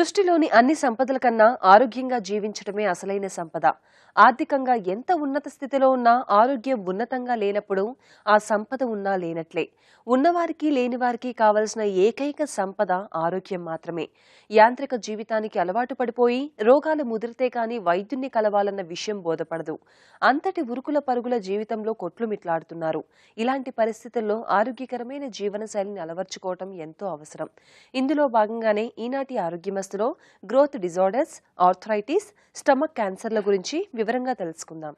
సృష్టిలోని అన్ని సంపదల కన్నా ఆరోగ్యంగా జీవించడమే అసలైన సంపద. ఆర్థికంగా ఎంత ఉన్నత స్థితిలో ఉన్నా ఆరోగ్యం ఉన్నతంగా లేనప్పుడు ఆ సంపద ఉన్నా లేనట్లే. ఉన్నవారికి లేనివారికి కావలసిన ఏకైక సంపద ఆరోగ్యం మాత్రమే. యాంత్రిక జీవితానికి అలవాటు పడిపోయి రోగాలు ముదిరితే కాని వైద్యుణ్ణి కలవాలన్న విషయం బోధపడదు. అంతటి ఉరుకుల పరుగుల జీవితంలో కొట్లుమిట్లాడుతున్నారు. ఇలాంటి పరిస్థితుల్లో ఆరోగ్యకరమైన జీవనశైలిని అలవర్చుకోవటం ఎంతో అవసరం. ఇందులో భాగంగానే ఈనాటి ఆరోగ్యమస్తులో గ్రోత్ డిజార్డర్స్, ఆర్థరైటిస్, స్టమక్ క్యాన్సర్ల గురించి వివరంగా తెలుసుకుందాం.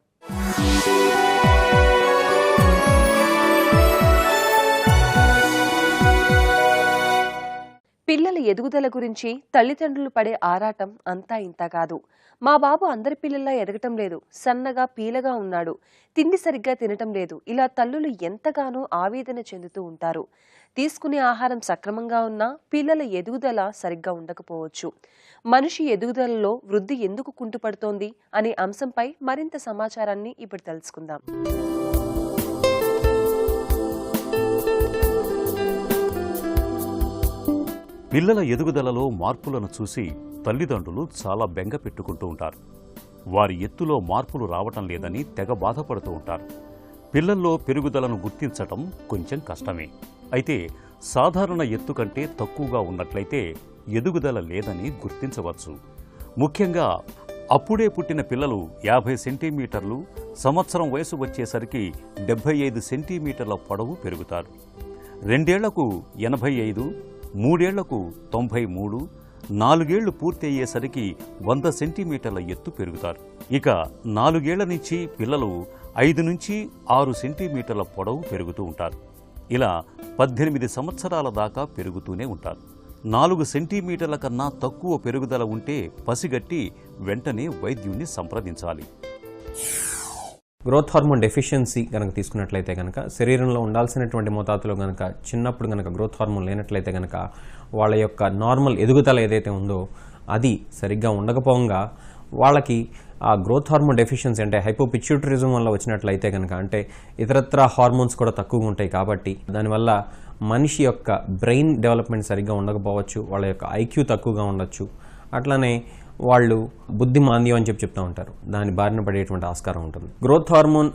పిల్లల ఎదుగుదల గురించి తల్లిదండ్రులు పడే ఆరాటం అంతా ఇంత కాదు. మా బాబు అందరి పిల్లల్లా ఎదగటం లేదు, సన్నగా పీలగా ఉన్నాడు, తిండి సరిగ్గా తినటం లేదు, ఇలా తల్లులు ఎంతగానో ఆవేదన చెందుతూ ఉంటారు. తీసుకునే ఆహారం సక్రమంగా ఉన్నా పిల్లల ఎదుగుదల సరిగ్గా ఉండకపోవచ్చు. మనిషి ఎదుగుదలలో వృద్ధి ఎందుకు కుంటుపడుతోంది అనే అంశంపై మరింత సమాచారాన్ని ఇప్పుడు తెలుసుకుందాం. పిల్లల ఎదుగుదలలో మార్పులను చూసి తల్లిదండ్రులు చాలా బెంగ పెట్టుకుంటూ ఉంటారు. వారి ఎత్తులో మార్పులు రావటం లేదని తెగ బాధపడుతూ ఉంటారు. పిల్లల్లో పెరుగుదలను గుర్తించటం కొంచెం కష్టమే. అయితే సాధారణ ఎత్తు కంటే తక్కువగా ఉన్నట్లయితే ఎదుగుదల లేదని గుర్తించవచ్చు. ముఖ్యంగా అప్పుడే పుట్టిన పిల్లలు 50 సెంటీమీటర్లు, సంవత్సరం వయసు వచ్చేసరికి 75 సెంటీమీటర్ల పొడవు పెరుగుతారు. 2 ఏళ్లకు 85, 3 ఏళ్లకు 93, 4 ఏళ్లు పూర్తి అయ్యేసరికి 100 సెంటీమీటర్ల ఎత్తు పెరుగుతారు. ఇక 4 ఏళ్ల నుంచి పిల్లలు 5 నుంచి 6 సెంటీమీటర్ల పొడవు పెరుగుతూ ఉంటారు. ఇలా 18 సంవత్సరాల దాకా పెరుగుతూనే ఉంటారు. 4 సెంటీమీటర్ల కన్నా తక్కువ పెరుగుదల ఉంటే పసిగట్టి వెంటనే వైద్యుణ్ణి సంప్రదించాలి. గ్రోత్ హార్మోన్ డెఫిషియన్సీ కనుక తీసుకున్నట్లయితే కనుక శరీరంలో ఉండాల్సినటువంటి మోతాదులో కనుక చిన్నప్పుడు కనుక గ్రోత్ హార్మోన్ లేనట్లయితే కనుక వాళ్ళ యొక్క నార్మల్ ఎదుగుదల ఏదైతే ఉందో అది సరిగ్గా ఉండకపోగా వాళ్ళకి ఆ గ్రోత్ హార్మోన్ డెఫిషియన్సీ అంటే హైపోపిట్యూటరిజం వల్ల వచ్చినట్లయితే కనుక అంటే ఇతరత్ర హార్మోన్స్ కూడా తక్కువగా ఉంటాయి కాబట్టి దానివల్ల మనిషి యొక్క బ్రెయిన్ డెవలప్మెంట్ సరిగ్గా ఉండకపోవచ్చు, వాళ్ళ యొక్క ఐక్యూ తక్కువగా ఉండొచ్చు, అట్లానే వాళ్ళు బుద్ధిమాంద్యం అని చెప్తూ ఉంటారు. దాని బారిన పడేటువంటి ఆస్కారం ఉంటుంది. గ్రోత్ హార్మోన్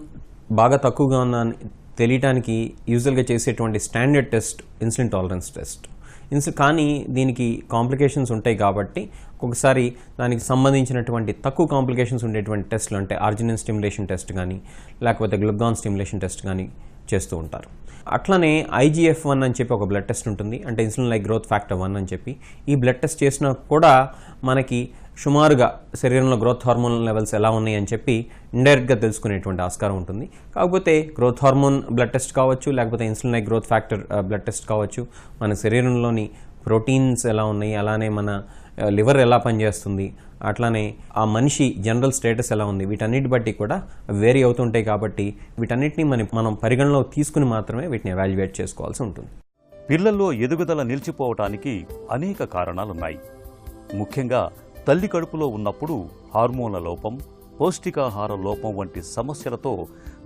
బాగా తక్కువగా ఉందని తెలియటానికి యూజువల్గా చేసేటువంటి standard test insulin tolerance test. కానీ దీనికి కాంప్లికేషన్స్ ఉంటాయి కాబట్టి ఒక్కొక్కసారి దానికి సంబంధించినటువంటి తక్కువ కాంప్లికేషన్స్ ఉండేటువంటి టెస్ట్లు అంటే ఆర్జినిన్ స్టిమ్యులేషన్ టెస్ట్ కానీ లేకపోతే గ్లూకాన్ స్టిమ్యులేషన్ టెస్ట్ కానీ చేస్తూ ఉంటారు. అట్లనే IGF-1 అని చెప్పి ఒక బ్లడ్ టెస్ట్ ఉంటుంది, అంటే ఇన్సులిన్ లైక్ గ్రోత్ ఫ్యాక్టర్ 1 అని చెప్పి. ఈ బ్లడ్ టెస్ట్ చేసినా కూడా మనకి సుమారుగా శరీరంలో గ్రోత్ హార్మోన్ లెవెల్స్ ఎలా ఉన్నాయి అని చెప్పి ఇండైరెక్ట్గా తెలుసుకునేటువంటి ఆస్కారం ఉంటుంది. కాకపోతే గ్రోత్ హార్మోన్ బ్లడ్ టెస్ట్ కావచ్చు, లేకపోతే insulin like growth factor blood test కావచ్చు, మన శరీరంలోని ప్రోటీన్స్ ఎలా ఉన్నాయి, అలానే మన లివర్ ఎలా పనిచేస్తుంది, అట్లానే ఆ మనిషి జనరల్ స్టేటస్ ఎలా ఉంది, వీటన్నిటి బట్టి కూడా వేరీ అవుతుంటాయి. కాబట్టి వీటన్నిటిని మనం పరిగణలో తీసుకుని మాత్రమే వీటిని ఎవాల్యుయేట్ చేసుకోవాల్సి ఉంటుంది. పిల్లల్లో ఎదుగుదల నిలిచిపోవటానికి అనేక కారణాలున్నాయి. ముఖ్యంగా తల్లి కడుపులో ఉన్నప్పుడు హార్మోన్ల లోపం, పౌష్టికాహార లోపం వంటి సమస్యలతో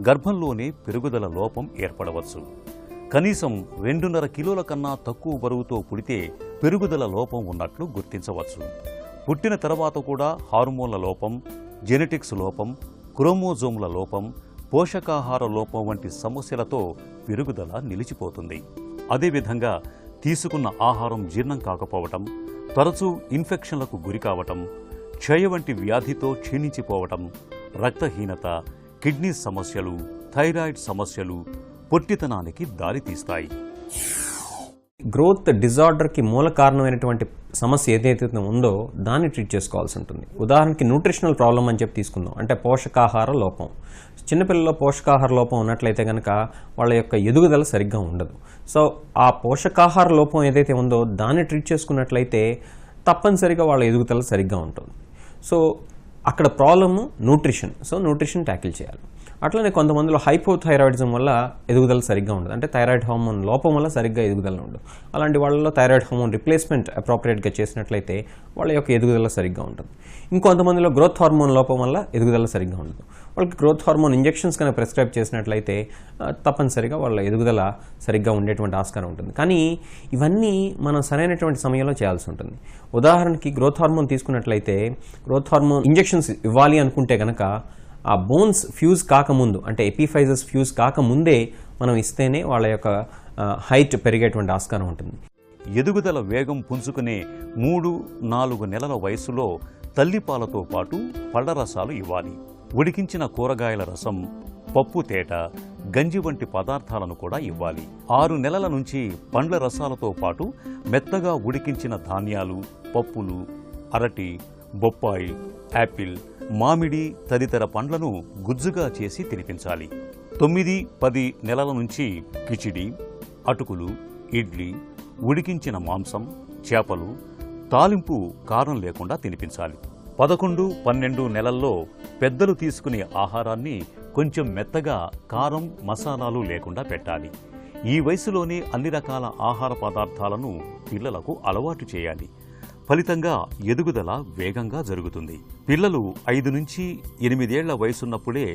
గర్భంలోనే పెరుగుదల లోపం ఏర్పడవచ్చు. కనీసం 2.5 కిలోల కన్నా తక్కువ బరువుతో పుడితే పెరుగుదల లోపం ఉన్నట్లు గుర్తించవచ్చు. పుట్టిన తర్వాత కూడా హార్మోన్ల లోపం, జెనెటిక్స్ లోపం, క్రోమోజోముల లోపం, పోషకాహార లోపం వంటి సమస్యలతో పెరుగుదల నిలిచిపోతుంది. అదేవిధంగా తీసుకున్న ఆహారం జీర్ణం కాకపోవటం, తరచూ ఇన్ఫెక్షన్లకు గురికావటం, క్షయ వంటి వ్యాధితో క్షీణించిపోవటం, రక్తహీనత, కిడ్నీ సమస్యలు, థైరాయిడ్ సమస్యలు పొట్టితనానికి దారితీస్తాయి. గ్రోత్ డిజార్డర్కి మూల కారణమైనటువంటి సమస్య ఏదైతే ఉందో దాన్ని ట్రీట్ చేసుకోవాల్సి ఉంటుంది. ఉదాహరణకి న్యూట్రిషనల్ ప్రాబ్లం అని చెప్పి తీసుకుందాం, అంటే పోషకాహార లోపం. చిన్నపిల్లల్లో పోషకాహార లోపం ఉన్నట్లయితే కనుక వాళ్ళ యొక్క ఎదుగుదల సరిగ్గా ఉండదు. సో ఆ పోషకాహార లోపం ఏదైతే ఉందో దాన్ని ట్రీట్ చేసుకున్నట్లయితే తప్పనిసరిగా వాళ్ళ ఎదుగుదల సరిగ్గా ఉంటుంది. సో అక్కడ problem nutrition. So nutrition tackle చేయాలి. అట్లనే కొంతమందిలో హైపోథైరాయిడిజం వల్ల ఎదుగుదల సరిగ్గా ఉండదు, అంటే థైరాయిడ్ హార్మోన్ లోపం వల్ల సరిగ్గా ఎదుగుదల ఉండదు. అలాంటి వాళ్ళలో థైరాయిడ్ హార్మోన్ రిప్లేస్మెంట్ అప్రోప్రియేట్గా చేసినట్లయితే వాళ్ళ యొక్క ఎదుగుదల సరిగ్గా ఉంటుంది. ఇంకొంతమందిలో గ్రోత్ హార్మోన్ లోపం వల్ల ఎదుగుదల సరిగ్గా ఉండదు. వాళ్ళకి గ్రోత్ హార్మోన్ ఇంజెక్షన్స్ కనుక ప్రిస్క్రైబ్ చేసినట్లయితే తప్పనిసరిగా వాళ్ళ ఎదుగుదల సరిగ్గా ఉండేటువంటి ఆస్కారం ఉంటుంది. కానీ ఇవన్నీ మనం సరైనటువంటి సమయంలో చేయాల్సి ఉంటుంది. ఉదాహరణకి గ్రోత్ హార్మోన్ తీసుకున్నట్లయితే గ్రోత్ హార్మోన్ ఇంజెక్షన్స్ ఇవ్వాలి అనుకుంటే కనుక ఆ బోన్స్ ఫ్యూజ్ కాకముందు, అంటే ఎపిఫైజెస్ ఫ్యూజ్ కాకముందే మనం ఇస్తేనే వాళ్ళ యొక్క హైట్ పెరిగేటువంటి ఆస్కారం ఉంటుంది. ఎదుగుదల వేగం పుంజుకునే 3-4 నెలల వయసులో తల్లిపాలతో పాటు పళ్ళ రసాలు ఇవ్వాలి. ఉడికించిన కూరగాయల రసం, పప్పు తేట, గంజి వంటి పదార్థాలను కూడా ఇవ్వాలి. 6 నెలల నుంచి పండ్ల రసాలతో పాటు మెత్తగా ఉడికించిన ధాన్యాలు, పప్పులు, అరటి, బొప్పాయి, యాపిల్, మామిడి తదితర పండ్లను గుజ్జుగా చేసి తినిపించాలి. 9-10 నెలల నుంచి కిచిడి, అటుకులు, ఇడ్లీ, ఉడికించిన మాంసం, చేపలు, తాలింపు కారం లేకుండా తినిపించాలి. 11-12 నెలల్లో పెద్దలు తీసుకునే ఆహారాన్ని కొంచెం మెత్తగా కారం, మసాలాలు లేకుండా పెట్టాలి. ఈ వయసులోనే అన్ని రకాల ఆహార పదార్థాలను పిల్లలకు అలవాటు చేయాలి. ఫలితంగా ఎదుగుదల వేగంగా జరుగుతుంది. పిల్లలు 5-8 ఏళ్ల వయసున్నప్పుడే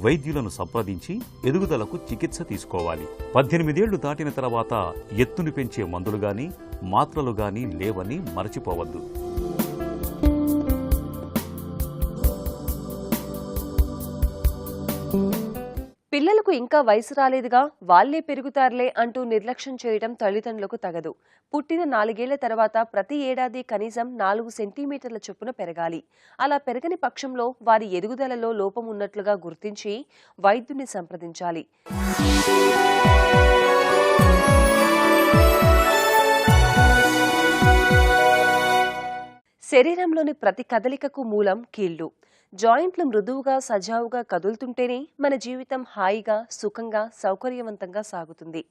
వైద్యులను సంప్రదించి ఎదుగుదలకు చికిత్స తీసుకోవాలి. 18 ఏళ్లు దాటిన తర్వాత ఎత్తును పెంచే మందులు గాని, మాత్రలు గాని లేవని మరచిపోవద్దు. పిల్లలకు ఇంకా వయసు రాలేదుగా వాళ్లే పెరుగుతారులే అంటూ నిర్లక్ష్యం చేయడం తల్లిదండ్రులకు తగదు. పుట్టిన 4 ఏళ్ల తర్వాత ప్రతి ఏడాది కనీసం 4 సెంటీమీటర్ల చొప్పున పెరగాలి. అలా పెరగని పక్షంలో వారి ఎదుగుదలలో లోపం ఉన్నట్లుగా గుర్తించి వైద్యుని సంప్రదించాలి. శరీరంలోని ప్రతి కదలికకు మూలం కీళ్లు. జాయింట్లు మృదువుగా, సజావుగా కదులుతుంటేనే మన జీవితం హాయిగా, సుఖంగా, సౌకర్యవంతంగా సాగుతుంది.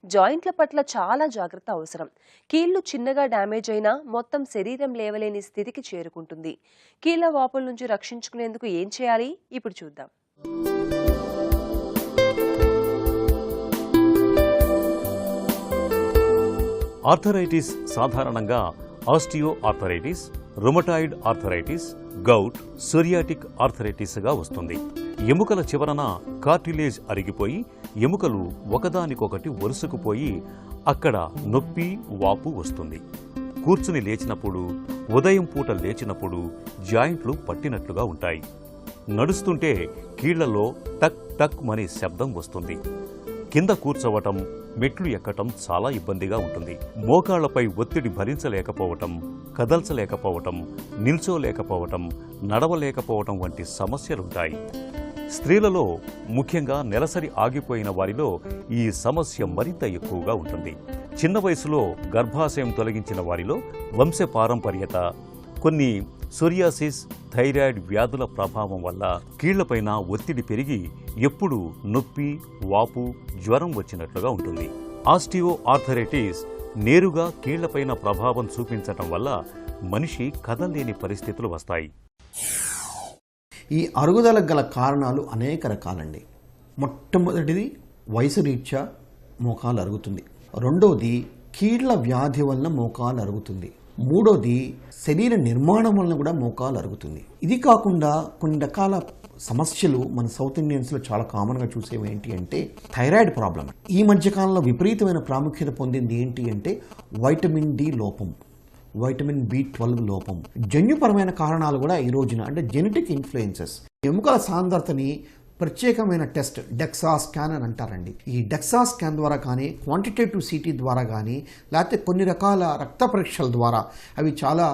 జాయింట్ల పట్ల చాలా జాగ్రత్త అవసరం. కీళ్లు చిన్నగా డ్యామేజ్ అయినా మొత్తం శరీరం లేవలేని స్థితికి చేరుకుంటుంది. కీళ్ల వాపుల నుంచి రక్షించుకునేందుకు ఏం చేయాలి ఇప్పుడు చూద్దాం. ఆర్థరైటిస్ సాధారణంగా osteoarthritis, rheumatoid arthritis, gout, psoriatic ఆర్థరైటిస్గా వస్తుంది. ఎముకల చివరన కార్టిలేజ్ అరిగిపోయి ఎముకలు ఒకదానికొకటి వరుసకుపోయి అక్కడ నొప్పి, వాపు వస్తుంది. కూర్చుని లేచినప్పుడు, ఉదయం పూట లేచినప్పుడు జాయింట్లు పట్టినట్లుగా ఉంటాయి. నడుస్తుంటే కీళ్లలో టక్ టక్ అనే శబ్దం వస్తుంది. కింద కూర్చోవటం, మెట్లు ఎక్కటం చాలా ఇబ్బందిగా ఉంటుంది. మోకాళ్లపై ఒత్తిడి భరించలేకపోవటం, కదల్చలేకపోవటం, నిల్చోలేకపోవటం, నడవలేకపోవటం వంటి సమస్యలుంటాయి. స్త్రీలలో, ముఖ్యంగా నెలసరి ఆగిపోయిన వారిలో ఈ సమస్య మరింత ఎక్కువగా ఉంటుంది. చిన్న వయసులో గర్భాశయం తొలగించిన వారిలో వంశపారంపర్యత, కొన్ని సోరియాసిస్, థైరాయిడ్ వ్యాధుల ప్రభావం వల్ల కీళ్లపైన ఒత్తిడి పెరిగి ఎప్పుడూ నొప్పి, వాపు, జ్వరం వచ్చినట్లుగా ఉంటుంది. ఆస్టియో ఆర్థరైటిస్ నేరుగా కీళ్లపైన ప్రభావం చూపించటం వల్ల మనిషి కదలలేని పరిస్థితులు వస్తాయి. ఈ అరుగుదలకు గల కారణాలు అనేక రకాలండి. మొట్టమొదటిది వయసు రీత్యా మోకాలు అరుగుతుంది. రెండోది కీళ్ల వ్యాధి వలన మోకాలు అరుగుతుంది. మూడోది శరీర నిర్మాణం వలన కూడా మోకాలు అరుగుతుంది. ఇది కాకుండా కొన్ని రకాల సమస్యలు మన సౌత్ ఇండియన్స్లో చాలా కామన్గా చూసేవి ఏంటి అంటే థైరాయిడ్ ప్రాబ్లం. ఈ మధ్యకాలంలో విపరీతమైన ప్రాముఖ్యత పొందింది ఏంటి అంటే వైటమిన్ డి లోపం, వైటమిన్ B12 లోపం. జన్యుపరమైన కారణాలు కూడా ఈ రోజున అంటే జెనెటిక్ ఇన్ఫ్లుయెన్సెస్. ఎముకల సాంద్రతని ప్రత్యేకమైన టెస్ట్ డెక్సా స్కాన్ అని అంటారండి. ఈ డెక్సా స్కాన్ ద్వారా కానీ, క్వాంటిటేటివ్ సిటీ ద్వారా కానీ, లేకపోతే కొన్ని రకాల రక్త పరీక్షల ద్వారా, అవి చాలా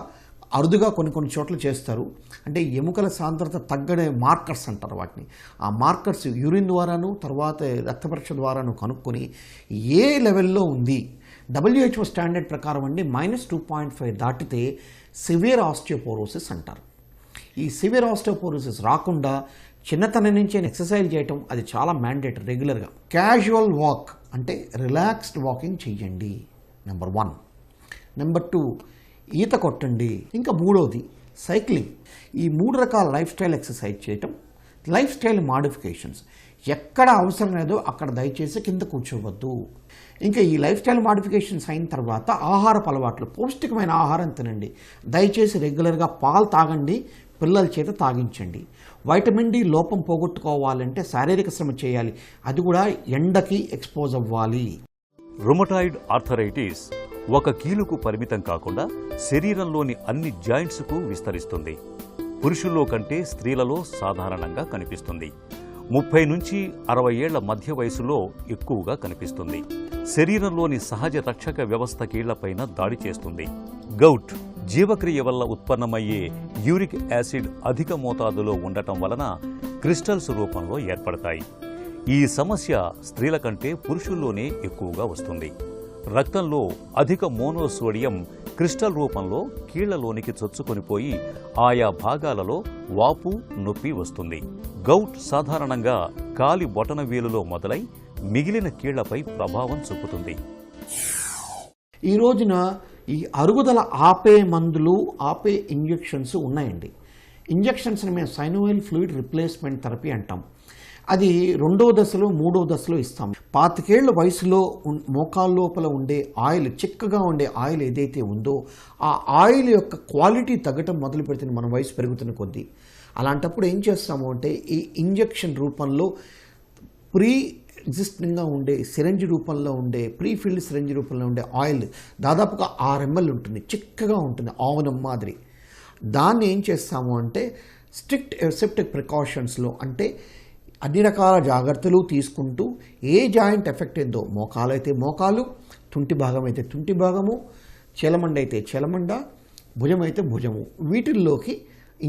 అరుదుగా కొన్ని చోట్ల చేస్తారు. అంటే ఎముకల సాంద్రత తగ్గడే మార్కర్స్ అంటారు వాటిని. ఆ మార్కర్స్ యూరిన్ ద్వారాను, తర్వాత రక్త పరీక్ష ద్వారాను కనుక్కొని ఏ లెవెల్లో ఉంది, WHO స్టాండర్డ్ ప్రకారం అండి -2.5 దాటితే సివియర్ ఆస్టియోపోరోసిస్ అంటారు. ఈ సివియర్ ఆస్టియోపోరోసిస్ రాకుండా చిన్నతనం నుంచి ఎక్సర్సైజ్ చేయటం అది చాలా మ్యాండేటరీ. రెగ్యులర్గా క్యాజువల్ వాక్ అంటే రిలాక్స్డ్ వాకింగ్ చెయ్యండి, నెంబర్ 1. నెంబర్ 2 ఈత కొట్టండి. ఇంకా మూడోది సైక్లింగ్. ఈ 3 రకాల లైఫ్ స్టైల్ ఎక్సర్సైజ్ చేయటం, లైఫ్ స్టైల్ మాడిఫికేషన్స్. ఎక్కడ అవసరం లేదో అక్కడ దయచేసి కింద కూర్చోవద్దు. ఇంకా ఈ లైఫ్ స్టైల్ మాడిఫికేషన్స్ అయిన తర్వాత ఆహారపు అలవాట్లు, పౌష్టికమైన ఆహారం తినండి. దయచేసి రెగ్యులర్గా పాలు తాగండి, పిల్లల చేత తాగించండి. వైటమిన్ డి లోపం పోగొట్టుకోవాలంటే శారీరక శ్రమ చేయాలి, అది కూడా ఎండకి ఎక్స్పోజ్ అవ్వాలి. రుమటాయిడ్ ఆర్థరైటిస్ ఒక కీలుకు పరిమితం కాకుండా శరీరంలోని అన్ని జాయింట్స్కు విస్తరిస్తుంది. పురుషుల్లో కంటే స్త్రీలలో సాధారణంగా కనిపిస్తుంది. 30 నుంచి 60 ఏళ్ల మధ్య వయసులో ఎక్కువగా కనిపిస్తుంది. శరీరంలోని సహజ రక్షక వ్యవస్థ కీళ్లపైన దాడి చేస్తుంది. గౌట్ జీవక్రియ వల్ల ఉత్పన్నమయ్యే యూరిక్ యాసిడ్ అధిక మోతాదులో ఉండటం వలన క్రిస్టల్స్ రూపంలో ఏర్పడతాయి. ఈ సమస్య స్త్రీల కంటే పురుషుల్లోనే ఎక్కువగా వస్తుంది. రక్తంలో అధిక మోనోసోడియం క్రిస్టల్ రూపంలో కీళ్లలోనికి చొచ్చుకొనిపోయి ఆయా భాగాలలో వాపు, నొప్పి వస్తుంది. గౌట్ సాధారణంగా కాలి బొటనవేలులో మొదలై మిగిలిన కీళ్లపై ప్రభావం చూపుతుంది. ఈ రోజున ఈ అరుగుదల ఆపే మందులు, ఆపే ఇంజెక్షన్స్ ఉన్నాయండి. ఇంజెక్షన్స్ని మేము సైనోవియల్ ఫ్లూయిడ్ రిప్లేస్మెంట్ థెరపీ అంటాం. అది 2వ దశలో 3వ దశలో ఇస్తాం. 25 ఏళ్ల వయసులో మోకాళ్ళ లోపల ఉండే ఆయిల్, చిక్కగా ఉండే ఆయిల్ ఏదైతే ఉందో ఆ ఆయిల్ యొక్క క్వాలిటీ తగ్గటం మొదలు పెడుతుంది మన వయసు పెరుగుతున్న కొద్దీ. అలాంటప్పుడు ఏం చేస్తాము అంటే ఈ ఇంజెక్షన్ రూపంలో ప్రీ ఎగ్జిస్టింగ్గా ఉండే సిరంజి రూపంలో ఉండే ప్రీ ఫిల్డ్ సిరంజి రూపంలో ఉండే ఆయిల్ దాదాపుగా 6 ml ఉంటుంది, చిక్కగా ఉంటుంది, ఆవనం మాదిరి. దాన్ని ఏం చేస్తాము అంటే స్ట్రిక్ట్ ఎసెప్టిక్ ప్రికాషన్స్లో, అంటే అన్ని రకాల జాగ్రత్తలు తీసుకుంటూ ఏ జాయింట్ ఎఫెక్ట్ అయిందో, మోకాలు అయితే మోకాలు, తుంటి భాగం అయితే తుంటి భాగము, చలమండ అయితే చలమండ, భుజం అయితే భుజము, వీటిల్లోకి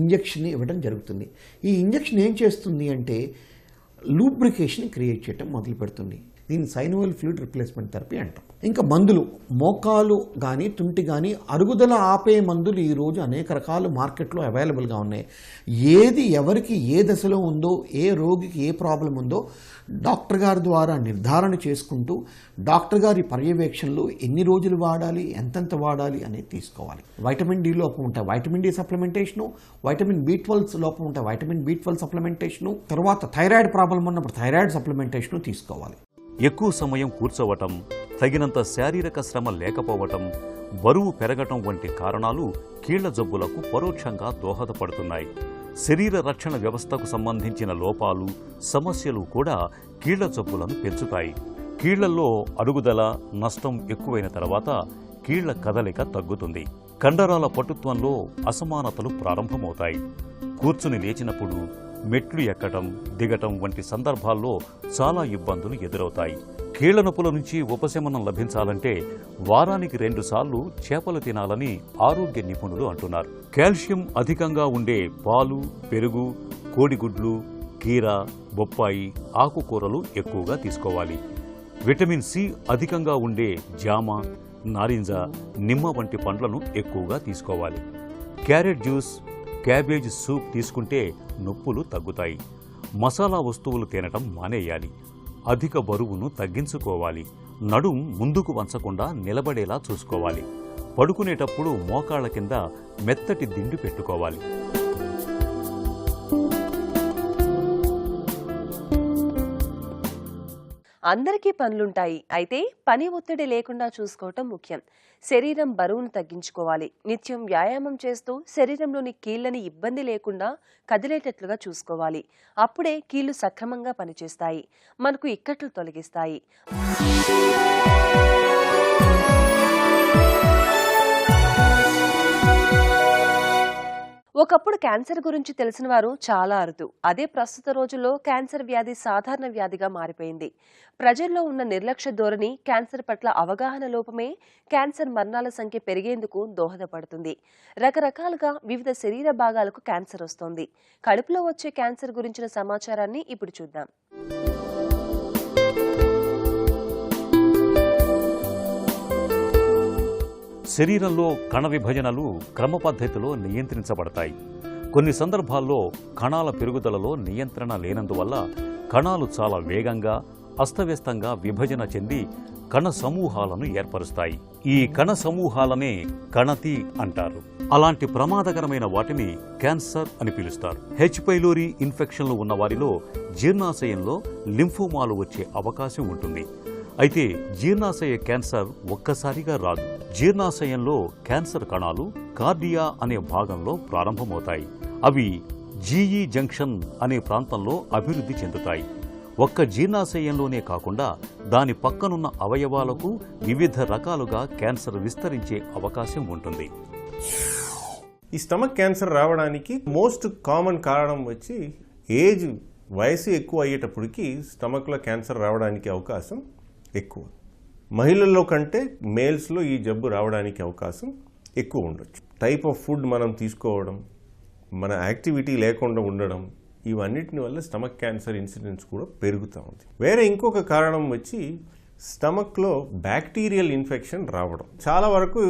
ఇంజెక్షన్ ఇవ్వడం జరుగుతుంది. ఈ ఇంజెక్షన్ ఏం చేస్తుంది అంటే లూబ్రికేషన్ క్రియేట్ చేయడం మొదలు పెడుతుంది. దీన్ని సైనోవియల్ ఫ్లూయిడ్ రిప్లేస్మెంట్ థెరపీ అంటాం. ఇంకా మందులు, మోకాలు కానీ తుంటి కానీ అరుగుదల ఆపే మందులు ఈరోజు అనేక రకాలు మార్కెట్లో అవైలబుల్గా ఉన్నాయి. ఏది ఎవరికి ఏ దశలో ఉందో, ఏ రోగికి ఏ ప్రాబ్లం ఉందో డాక్టర్ గారి ద్వారా నిర్ధారణ చేసుకుంటూ డాక్టర్ గారి పర్యవేక్షణలో ఎన్ని రోజులు వాడాలి, ఎంతెంత వాడాలి అనేది తీసుకోవాలి. వైటమిన్ డి లోపం ఉంటే వైటమిన్ డి సప్లిమెంటేషను, వైటమిన్ B12 లోపం ఉంటే వైటమిన్ B12 సప్లిమెంటేషను, తర్వాత థైరాయిడ్ ప్రాబ్లం ఉన్నప్పుడు థైరాయిడ్ సప్లిమెంటేషను తీసుకోవాలి. ఎక్కువ సమయం కూర్చోవటం, తగినంత శారీరక శ్రమ లేకపోవటం, బరువు పెరగటం వంటి కారణాలు కీళ్ల జబ్బులకు పరోక్షంగా దోహదపడుతున్నాయి. శరీర రక్షణ వ్యవస్థకు సంబంధించిన లోపాలు, సమస్యలు కూడా కీళ్ల జబ్బులను పెంచుతాయి. కీళ్లల్లో అరుగుదల, నష్టం ఎక్కువైన తర్వాత కీళ్ల కదలిక తగ్గుతుంది. కండరాల పటుత్వంలో అసమానతలు ప్రారంభమవుతాయి. కూర్చుని లేచినప్పుడు మెట్లు ఎక్కటం, దిగటం వంటి సందర్భాల్లో చాలా ఇబ్బందులు ఎదురవుతాయి. కీళ్ల నొప్పుల నుంచి ఉపశమనం లభించాలంటే వారానికి 2 సార్లు చేపలు తినాలని ఆరోగ్య నిపుణులు అంటున్నారు. కాల్షియం అధికంగా ఉండే పాలు, పెరుగు, కోడిగుడ్లు, కీర, బొప్పాయి, ఆకుకూరలు ఎక్కువగా తీసుకోవాలి. విటమిన్ సి అధికంగా ఉండే జామ, నారింజ, నిమ్మ వంటి పండ్లను ఎక్కువగా తీసుకోవాలి. క్యారెట్ జ్యూస్, క్యాబేజ్ సూప్ తీసుకుంటే నొప్పులు తగ్గుతాయి. మసాలా వస్తువులు తినటం మానేయాలి. అధిక బరువును తగ్గించుకోవాలి. నడుం ముందుకు వంచకుండా నిలబడేలా చూసుకోవాలి. పడుకునేటప్పుడు మోకాళ్ల కింద మెత్తటి దిండు పెట్టుకోవాలి. అందరికీ పనులుంటాయి, అయితే పని ఒత్తిడి లేకుండా చూసుకోవటం ముఖ్యం. శరీరం బరువును తగ్గించుకోవాలి. నిత్యం వ్యాయామం చేస్తూ శరీరంలోని కీళ్లని ఇబ్బంది లేకుండా కదిలేటట్లుగా చూసుకోవాలి. అప్పుడే కీళ్లు సక్రమంగా పనిచేస్తాయి, మనకు ఇక్కట్లు తొలగిస్తాయి. ఒకప్పుడు క్యాన్సర్ గురించి తెలిసిన వారు చాలా అరుదు. అదే ప్రస్తుత రోజుల్లో క్యాన్సర్ వ్యాధి సాధారణ వ్యాధిగా మారిపోయింది. ప్రజల్లో ఉన్న నిర్లక్ష్య ధోరణి, క్యాన్సర్ పట్ల అవగాహన లోపమే క్యాన్సర్ మరణాల సంఖ్య పెరిగేందుకు దోహదపడుతుంది. రకరకాలుగా వివిధ శరీర భాగాలకు క్యాన్సర్ వస్తోంది. కడుపులో వచ్చే క్యాన్సర్ గురించిన సమాచారాన్ని ఇప్పుడు చూద్దాం. శరీరంలో కణ విభజనలు క్రమ పద్ధతిలో నియంత్రించబడతాయి. కొన్ని సందర్భాల్లో కణాల పెరుగుదలలో నియంత్రణ లేనందువల్ల కణాలు చాలా వేగంగా, అస్తవ్యస్తంగా విభజన చెంది కణ సమూహాలను ఏర్పరుస్తాయి. ఈ కణ సమూహాలనే కణతి అంటారు. అలాంటి ప్రమాదకరమైన వాటిని క్యాన్సర్ అని పిలుస్తారు. హెచ్ పైలోరీ ఇన్ఫెక్షన్లు ఉన్న వారిలో జీర్ణాశయంలో లింఫోమాలు వచ్చే అవకాశం ఉంటుంది. అయితే జీర్ణాశయ క్యాన్సర్ ఒక్కసారిగా రాదు. జీర్ణాశయంలో క్యాన్సర్ కణాలు కార్డియా అనే భాగంలో ప్రారంభమవుతాయి. అవి జీఈ జంక్షన్ అనే ప్రాంతంలో అభివృద్ధి చెందుతాయి. ఒక్క జీర్ణాశయంలోనే కాకుండా దాని పక్కనున్న అవయవాలకు వివిధ రకాలుగా క్యాన్సర్ విస్తరించే అవకాశం ఉంటుంది. ఈ స్టమక్ క్యాన్సర్ రావడానికి మోస్ట్ కామన్ కారణం వచ్చి వయసు ఎక్కువ అయ్యేటప్పటికి స్టమక్లో క్యాన్సర్ రావడానికి అవకాశం ఎక్కువ. మహిళల్లో కంటే మేల్స్లో ఈ జబ్బు రావడానికి అవకాశం ఎక్కువ ఉండొచ్చు. టైప్ ఆఫ్ ఫుడ్ మనం తీసుకోవడం, మన యాక్టివిటీ లేకుండా ఉండడం, ఇవన్నిటిని వల్ల స్టమక్ క్యాన్సర్ ఇన్సిడెన్స్ కూడా పెరుగుతూ ఉంది. వేరే ఇంకొక కారణం వచ్చి స్టమక్లో బ్యాక్టీరియల్ ఇన్ఫెక్షన్ రావడం. చాలా వరకు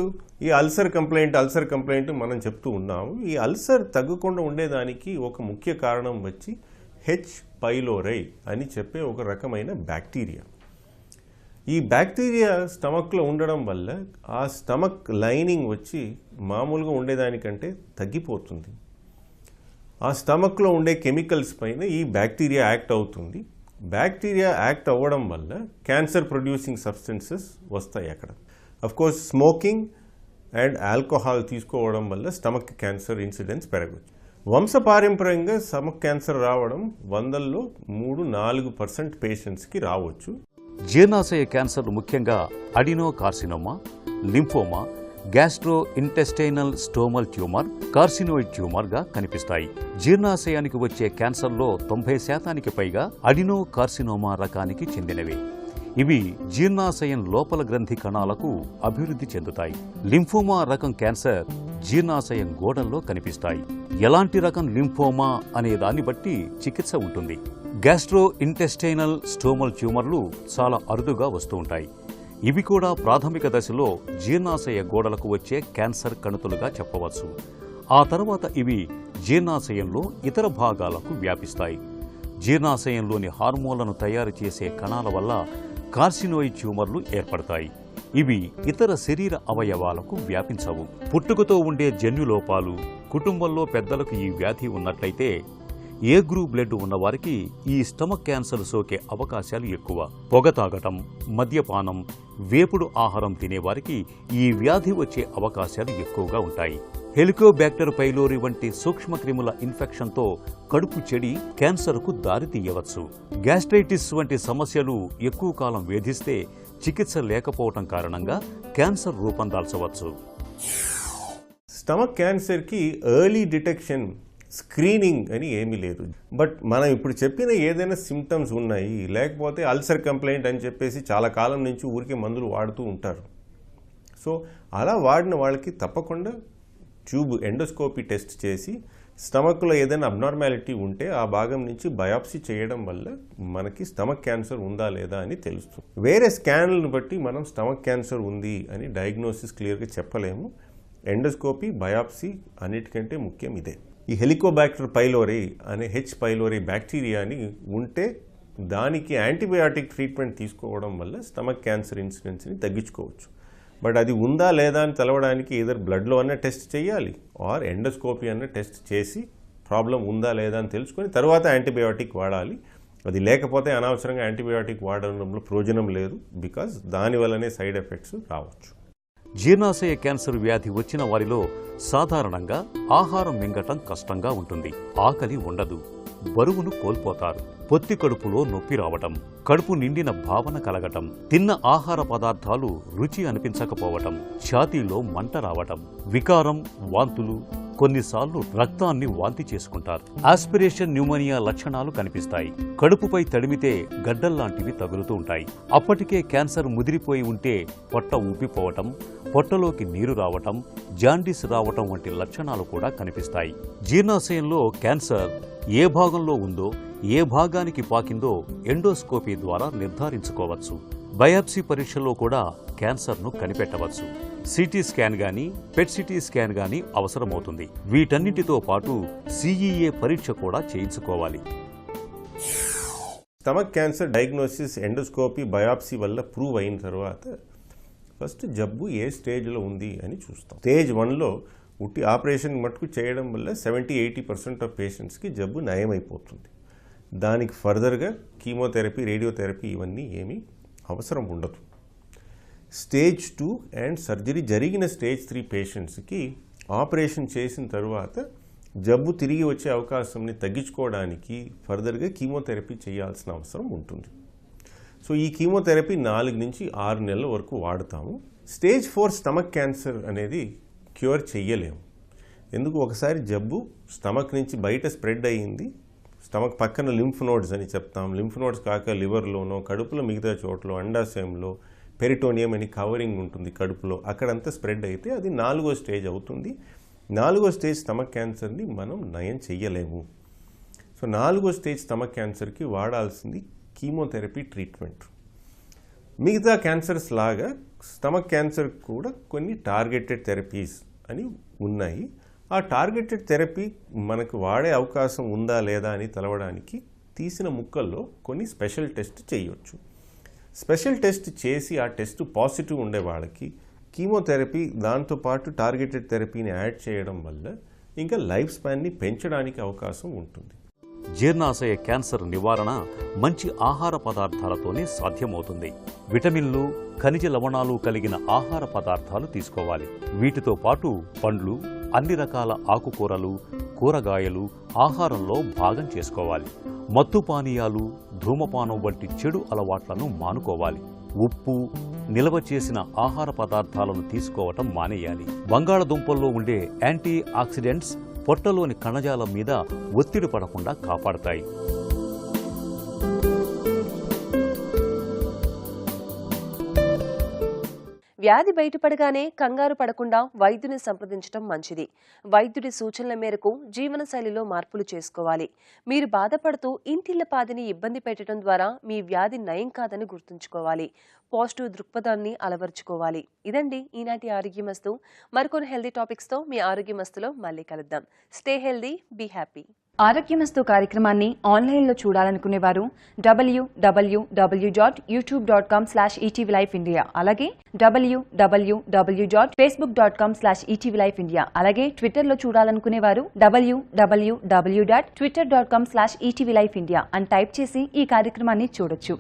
ఈ అల్సర్ కంప్లైంట్ మనం చెప్తూ ఉన్నాము. ఈ అల్సర్ తగ్గకుండా ఉండేదానికి ఒక ముఖ్య కారణం వచ్చి హెచ్ పైలోరీ అని చెప్పే ఒక రకమైన బ్యాక్టీరియా. ఈ బ్యాక్టీరియా స్టమక్లో ఉండడం వల్ల ఆ స్టమక్ లైనింగ్ వచ్చి మామూలుగా ఉండేదానికంటే తగ్గిపోతుంది. ఆ స్టమక్లో ఉండే కెమికల్స్ పైన ఈ బ్యాక్టీరియా యాక్ట్ అవుతుంది. బ్యాక్టీరియా యాక్ట్ అవ్వడం వల్ల క్యాన్సర్ ప్రొడ్యూసింగ్ సబ్స్టెన్సెస్ వస్తాయి అక్కడ. అఫ్కోర్స్ స్మోకింగ్ అండ్ ఆల్కహాల్ తీసుకోవడం వల్ల స్టమక్ క్యాన్సర్ ఇన్సిడెన్స్ పెరగవచ్చు. వంశపారంపర్యంగా స్టమక్ క్యాన్సర్ రావడం 100లో 3-4% పేషెంట్స్కి రావచ్చు. జీర్ణాశయ క్యాన్సర్లు ముఖ్యంగా అడినోకార్సినోమా, లింఫోమా, గ్యాస్ట్రో ఇంటెస్టైనల్ స్టోమల్ ట్యూమర్, కార్సినోయిడ్ ట్యూమర్గా కనిపిస్తాయి. జీర్ణాశయానికి వచ్చే క్యాన్సర్లో 90% పైగా అడినోకార్సినోమా రకానికి చెందినవే. ఇవి జీర్ణాశయం లోపల గ్రంథి కణాలకు అభివృద్ధి చెందుతాయి. లింఫోమా రకం క్యాన్సర్ జీర్ణాశయం గోడల్లో కనిపిస్తాయి. ఎలాంటి రకం లింఫోమా అనే దాన్ని బట్టి చికిత్స ఉంటుంది. గ్యాస్ట్రో ఇంటెస్టైనల్ స్టోమల్ ట్యూమర్లు చాలా అరుదుగా వస్తూ ఉంటాయి. ఇవి కూడా ప్రాథమిక దశలో జీర్ణాశయ గోడలకు వచ్చే క్యాన్సర్ కణుతులుగా చెప్పవచ్చు. ఆ తర్వాత ఇవి జీర్ణాశయంలో ఇతర భాగాలకు వ్యాపిస్తాయి. జీర్ణాశయంలోని హార్మోన్లను తయారు చేసే కణాల వల్ల కార్సినోయిడ్ ట్యూమర్లు ఏర్పడతాయి. ఇవి ఇతర శరీర అవయవాలకు వ్యాపించవు. పుట్టుకతో ఉండే జన్యులోపాలు, కుటుంబంలో పెద్దలకు ఈ వ్యాధి ఉన్నట్లయితే ఏ గ్రూప్ బ్లడ్ ఉన్నవారికి ఈ స్టమక్ క్యాన్సర్ సోకే అవకాశాలు ఎక్కువ. పొగ తాగటం, మద్యపానం, వేపుడు ఆహారం తినేవారికి ఈ వ్యాధి వచ్చే అవకాశాలు ఎక్కువగా ఉంటాయి. హెలికోబాక్టర్ పైలోరీ వంటి సూక్ష్మక్రిముల ఇన్ఫెక్షన్తో కడుపు చెడి క్యాన్సర్కు దారితీయవచ్చు. గ్యాస్ట్రైటిస్ వంటి సమస్యలు ఎక్కువ కాలం వేధిస్తే చికిత్స లేకపోవటం కారణంగా క్యాన్సర్ రూపం దాల్చవచ్చు. స్టమక్ క్యాన్సర్కి ఎర్లీ డిటెక్షన్, స్క్రీనింగ్ అని ఏమీ లేదు. బట్ మనం ఇప్పుడు చెప్పిన ఏదైనా సిమ్టమ్స్ ఉన్నాయి, లేకపోతే అల్సర్ కంప్లైంట్ అని చెప్పేసి చాలా కాలం నుంచి ఊరికే మందులు వాడుతూ ఉంటారు. సో అలా వాడిన వాళ్ళకి తప్పకుండా ట్యూబ్ ఎండోస్కోపీ టెస్ట్ చేసి స్టమక్లో ఏదైనా అబ్నార్మాలిటీ ఉంటే ఆ భాగం నుంచి బయాప్సీ చేయడం వల్ల మనకి స్టమక్ క్యాన్సర్ ఉందా లేదా అని తెలుస్తుంది. వేరే స్కాన్లను బట్టి మనం స్టమక్ క్యాన్సర్ ఉంది అని డయాగ్నోసిస్ క్లియర్గా చెప్పలేము. ఎండోస్కోపీ, బయాప్సీ అన్నిటికంటే ముఖ్యం ఇదే. ఈ హెలికోబాక్టర్ పైలోరీ అనే హెచ్ పైలోరీ బ్యాక్టీరియాని ఉంటే దానికి యాంటీబయాటిక్ ట్రీట్మెంట్ తీసుకోవడం వల్ల స్టమక్ క్యాన్సర్ ఇన్సిడెన్స్ని తగ్గించుకోవచ్చు. బట్ అది ఉందా లేదా అని తెలవడానికి ఏదర్ బ్లడ్లో అన్న టెస్ట్ చేయాలి ఆర్ ఎండోస్కోపీ అన్న టెస్ట్ చేసి ప్రాబ్లం ఉందా లేదా అని తెలుసుకొని తర్వాత యాంటీబయాటిక్ వాడాలి. అది లేకపోతే అనవసరంగా యాంటీబయాటిక్ వాడడంలో ప్రయోజనం లేదు, బికాజ్ దానివల్లనే సైడ్ ఎఫెక్ట్స్ రావచ్చు. జీర్ణాశయ క్యాన్సర్ వ్యాధి వచ్చిన వారిలో సాధారణంగా ఆహారం మింగటం కష్టంగా ఉంటుంది. ఆకలి ఉండదు, బరువును కోల్పోతారు. పొత్తి కడుపులో నొప్పి రావటం, కడుపు నిండిన భావన కలగటం, తిన్న ఆహార పదార్థాలు రుచి అనిపించకపోవటం, ఛాతీలో మంట రావటం, వికారం, వాంతులు, కొన్నిసార్లు రక్తాన్ని వాంతి చేసుకుంటారు. ఆస్పిరేషన్ న్యూమోనియా లక్షణాలు కనిపిస్తాయి. కడుపుపై తడిమితే గడ్డల్లాంటివి తగులుతూ ఉంటాయి. అప్పటికే క్యాన్సర్ ముదిరిపోయి ఉంటే పొట్ట ఊపిపోవటం, పొట్టలోకి నీరు రావటం, జాండీస్ రావటం వంటి లక్షణాలు కూడా కనిపిస్తాయి. జీర్ణాశయంలో క్యాన్సర్ ఏ భాగంలో ఉందో, ఏ భాగానికి పాకిందో ఎండోస్కోపీ ద్వారా నిర్ధారించుకోవచ్చు. బయాప్సీ పరీక్షలో కూడా క్యాన్సర్ను కనిపెట్టవచ్చు. సిటీ స్కాన్ గానీ, పెట్ సిటీ స్కాన్ గానీ అవసరమవుతుంది. వీటన్నిటితో పాటు సిఈఏ పరీక్ష కూడా చేయించుకోవాలి. Stomach cancer diagnosis endoscopy, biopsy వల్ల ప్రూవ్ అయిన తర్వాత ఫస్ట్ జబ్బు ఏ స్టేజ్లో ఉంది అని చూస్తాం. స్టేజ్ 1లో ఉట్టి ఆపరేషన్ మటుకు చేయడం వల్ల 70-80% ఆఫ్ పేషెంట్స్కి జబ్బు నయమైపోతుంది. దానికి ఫర్దర్గా కీమోథెరపీ, రేడియోథెరపీ ఇవన్నీ ఏమీ అవసరం ఉండదు. స్టేజ్ 2 అండ్ సర్జరీ జరిగిన స్టేజ్ 3 పేషెంట్స్కి ఆపరేషన్ చేసిన తర్వాత జబ్బు తిరిగి వచ్చే అవకాశంని తగ్గించుకోవడానికి ఫర్దర్గా కీమోథెరపీ చేయాల్సిన అవసరం ఉంటుంది. సో ఈ కీమోథెరపీ 4 నుంచి 6 నెలల వరకు వాడతాము. స్టేజ్ 4 స్టమక్ క్యాన్సర్ అనేది క్యూర్ చెయ్యలేము. ఎందుకు, ఒకసారి జబ్బు స్టమక్ నుంచి బయట స్ప్రెడ్ అయ్యింది, స్టమక్ పక్కన లింఫ్ నోడ్స్ అని చెప్తాం, లింఫ్ నోడ్స్ కాక లివర్లోనో, కడుపులో మిగతా చోట్ల, అండాశయంలో పెరిటోనియం అని కవరింగ్ ఉంటుంది కడుపులో, అక్కడంతా స్ప్రెడ్ అయితే అది 4వ స్టేజ్ అవుతుంది. 4వ స్టేజ్ స్టమక్ క్యాన్సర్ని మనం నయం చెయ్యలేము. సో 4వ స్టేజ్ స్టమక్ క్యాన్సర్కి వాడాల్సింది కీమోథెరపీ ట్రీట్మెంట్. మిగతా క్యాన్సర్స్ లాగా స్టమక్ క్యాన్సర్ కూడా కొన్ని టార్గెటెడ్ థెరపీస్ అని ఉన్నాయి. ఆ టార్గెటెడ్ థెరపీ మనకు వాడే అవకాశం ఉందా లేదా అని తెలవడానికి తీసిన ముక్కల్లో కొన్ని స్పెషల్ టెస్ట్ చేయొచ్చు. స్పెషల్ టెస్ట్ చేసి ఆ టెస్ట్ పాజిటివ్ ఉండే వాళ్ళకి కీమోథెరపీ దాంతోపాటు టార్గెటెడ్ థెరపీని యాడ్ చేయడం వల్ల ఇంకా లైఫ్ స్పాన్ని పెంచడానికి అవకాశం ఉంటుంది. జీర్ణాశయ క్యాన్సర్ నివారణ మంచి ఆహార పదార్థాలతోనే సాధ్యమవుతుంది. విటమిన్లు, ఖనిజ లవణాలు కలిగిన ఆహార పదార్థాలు తీసుకోవాలి. వీటితో పాటు పండ్లు, అన్ని రకాల ఆకుకూరలు, కూరగాయలు ఆహారంలో భాగం చేసుకోవాలి. మత్తు పానీయాలు, ధూమపానం వంటి చెడు అలవాట్లను మానుకోవాలి. ఉప్పు, నిల్వ చేసిన ఆహార పదార్థాలను తీసుకోవటం మానేయాలి. బంగాళదుంపల్లో ఉండే యాంటీ ఆక్సిడెంట్స్ పొట్టలోని కణజాలం మీద ఒత్తిడి పడకుండా కాపాడతాయి. వ్యాధి బయటపడగానే కంగారు పడకుండా వైద్యుని సంప్రదించడం మంచిది. వైద్యుడి సూచనల మేరకు జీవనశైలిలో మార్పులు చేసుకోవాలి. మీరు బాధపడుతూ ఇంటిల్లపాదిని ఇబ్బంది పెట్టడం ద్వారా మీ వ్యాధి నయం కాదని గుర్తుంచుకోవాలి. పాజిటివ్ దృక్పథాన్ని అలవర్చుకోవాలి. ఇదండి ఈనాటి ఆరోగ్యమస్తు. మరికొన్ని హెల్దీ టాపిక్స్తో మీ ఆరోగ్యమస్తులో మళ్ళీ కలుద్దాం. Stay healthy, be happy. Arogyamastu కార్యక్రమాన్ని ఆన్లైన్లో చూడాలనుకునేవారు www.youtube.com/etvlifeindia, అలాగే www.facebook.com/etvlifeindia, అలాగే ట్విట్టర్లో చూడాలనుకునేవారు www.twitter.com/etvlifeindia అని టైప్ చేసి ఈ కార్యక్రమాన్ని చూడొచ్చు.